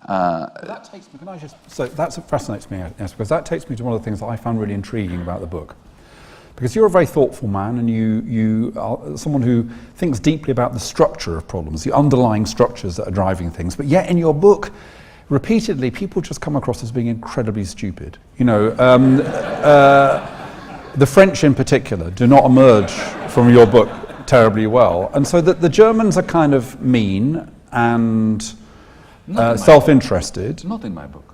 That takes me, so that fascinates me, yes, because that takes me to one of the things that I found really intriguing about the book. Because you're a very thoughtful man, and you are someone who thinks deeply about the structure of problems, the underlying structures that are driving things. But yet in your book, repeatedly, people just come across as being incredibly stupid. You know, the French in particular do not emerge from your book terribly well. And so that the Germans are kind of mean and self-interested. Not in my book.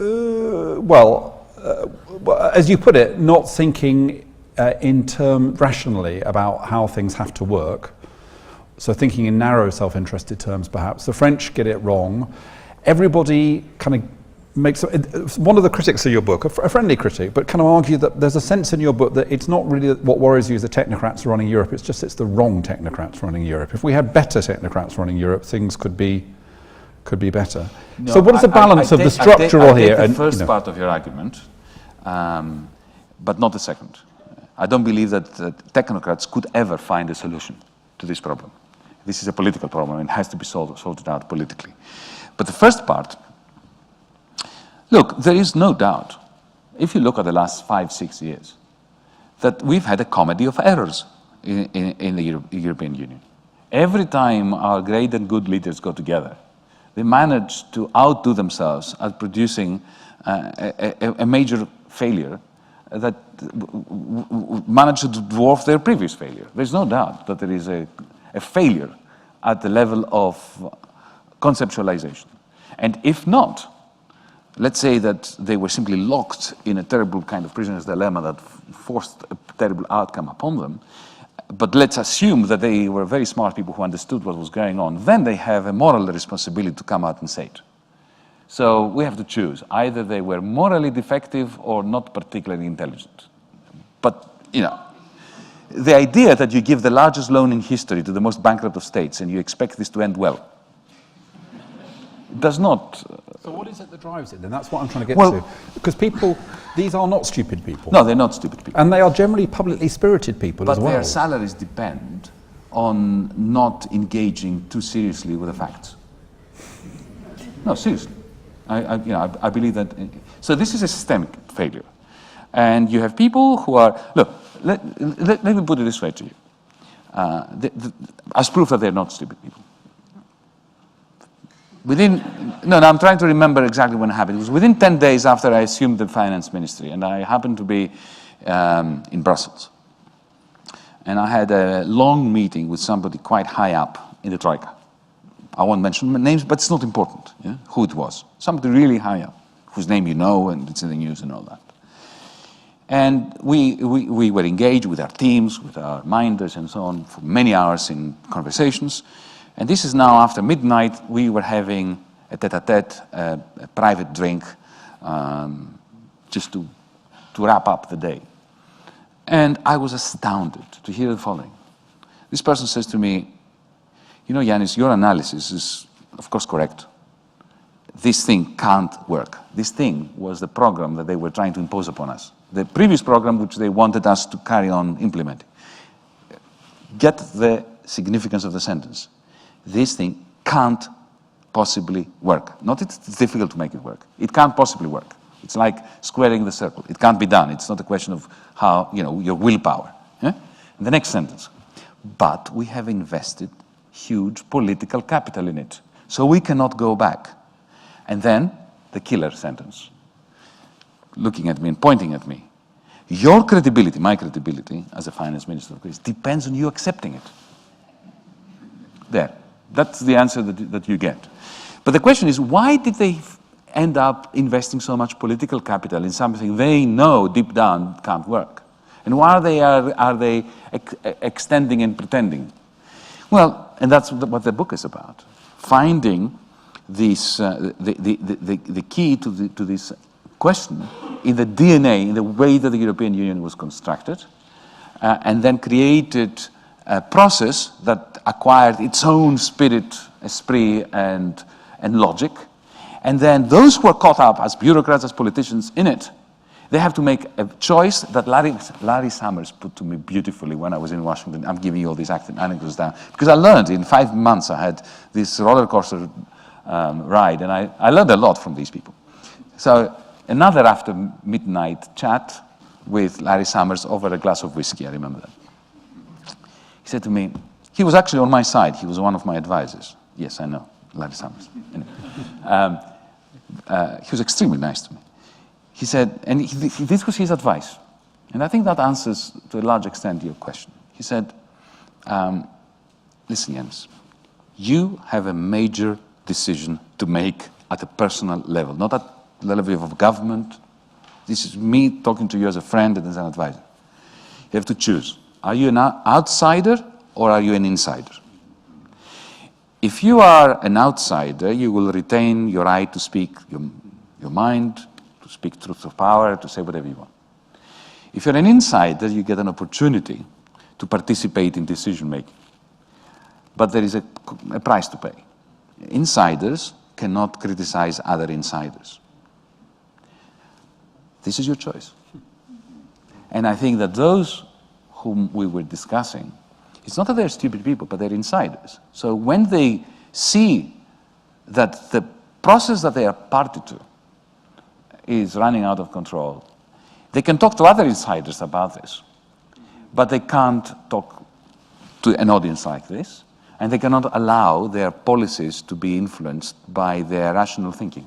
As you put it, not thinking rationally about how things have to work. So thinking in narrow self-interested terms, perhaps. The French get it wrong. Everybody kind of makes... One of the critics of your book, a friendly critic, but kind of argued that there's a sense in your book that it's not really what worries you is the technocrats running Europe, it's the wrong technocrats running Europe. If we had better technocrats running Europe, things could be better. No, so what is the balance of the structural here? I take the first part of your argument, but not the second. I don't believe that technocrats could ever find a solution to this problem. This is a political problem and has to be sorted out politically. But the first part, look, there is no doubt, if you look at the last 5-6 years, that we've had a comedy of errors in the European Union. Every time our great and good leaders go together, they manage to outdo themselves at producing a major failure that managed to dwarf their previous failure. There's no doubt that there is a failure at the level of conceptualization. And if not, let's say that they were simply locked in a terrible kind of prisoner's dilemma that forced a terrible outcome upon them, but let's assume that they were very smart people who understood what was going on, then they have a moral responsibility to come out and say it. So we have to choose. Either they were morally defective or not particularly intelligent. But, you know, the idea that you give the largest loan in history to the most bankrupt of states and you expect this to end well does not... So what is it that drives it then? That's what I'm trying to get to. Because these are not stupid people. No, they're not stupid people. And they are generally publicly spirited people as well. But their salaries depend on not engaging too seriously with the facts. No, seriously. I believe that... So this is a systemic failure. And you have people who are... Look, let me put it this way to you. As proof that they're not stupid people. I'm trying to remember exactly when it happened. It was within 10 days after I assumed the finance ministry, and I happened to be in Brussels. And I had a long meeting with somebody quite high up in the Troika. I won't mention names, but it's not important, yeah, who it was. Somebody really high up, whose name you know, and it's in the news and all that. And we were engaged with our teams, with our minders and so on, for many hours in conversations. And this is now after midnight. We were having a tete-a-tete, a private drink, just to wrap up the day. And I was astounded to hear the following. This person says to me, you know, Yanis, your analysis is, of course, correct. This thing can't work. This thing was the program that they were trying to impose upon us. The previous program which they wanted us to carry on implementing. Get the significance of the sentence. This thing can't possibly work. Not it's difficult to make it work. It can't possibly work. It's like squaring the circle. It can't be done. It's not a question of how, you know, your willpower. Yeah? The next sentence. But we have invested huge political capital in it. So we cannot go back. And then the killer sentence. Looking at me and pointing at me. Your credibility, my credibility as a finance minister of Greece, depends on you accepting it. There. That's the answer that you get. But the question is, why did they end up investing so much political capital in something they know deep down can't work? And why are they extending and pretending? Well, and that's what the book is about. Finding this, the key to this question in the DNA, in the way that the European Union was constructed, and then created a process that acquired its own spirit, esprit, and logic. And then those who are caught up as bureaucrats, as politicians in it, they have to make a choice that Larry Summers put to me beautifully when I was in Washington. I'm giving you all these anecdotes down. Because I learned in 5 months I had this roller coaster ride, and I learned a lot from these people. So another after midnight chat with Larry Summers over a glass of whiskey, I remember that. He said to me, he was actually on my side, he was one of my advisors. Yes, I know, Larry Summers. Anyway. He was extremely nice to me. He said, and this was his advice, and I think that answers to a large extent your question. He said, listen, Jens, you have a major decision to make at a personal level, not at the level of government. This is me talking to you as a friend and as an advisor. You have to choose. Are you an outsider or are you an insider? If you are an outsider, you will retain your right to speak your mind, to speak truth of power, to say whatever you want. If you're an insider, you get an opportunity to participate in decision making. But there is a price to pay. Insiders cannot criticize other insiders. This is your choice. And I think that those whom we were discussing, it's not that they're stupid people, but they're insiders. So when they see that the process that they are party to is running out of control, they can talk to other insiders about this, but they can't talk to an audience like this, and they cannot allow their policies to be influenced by their rational thinking.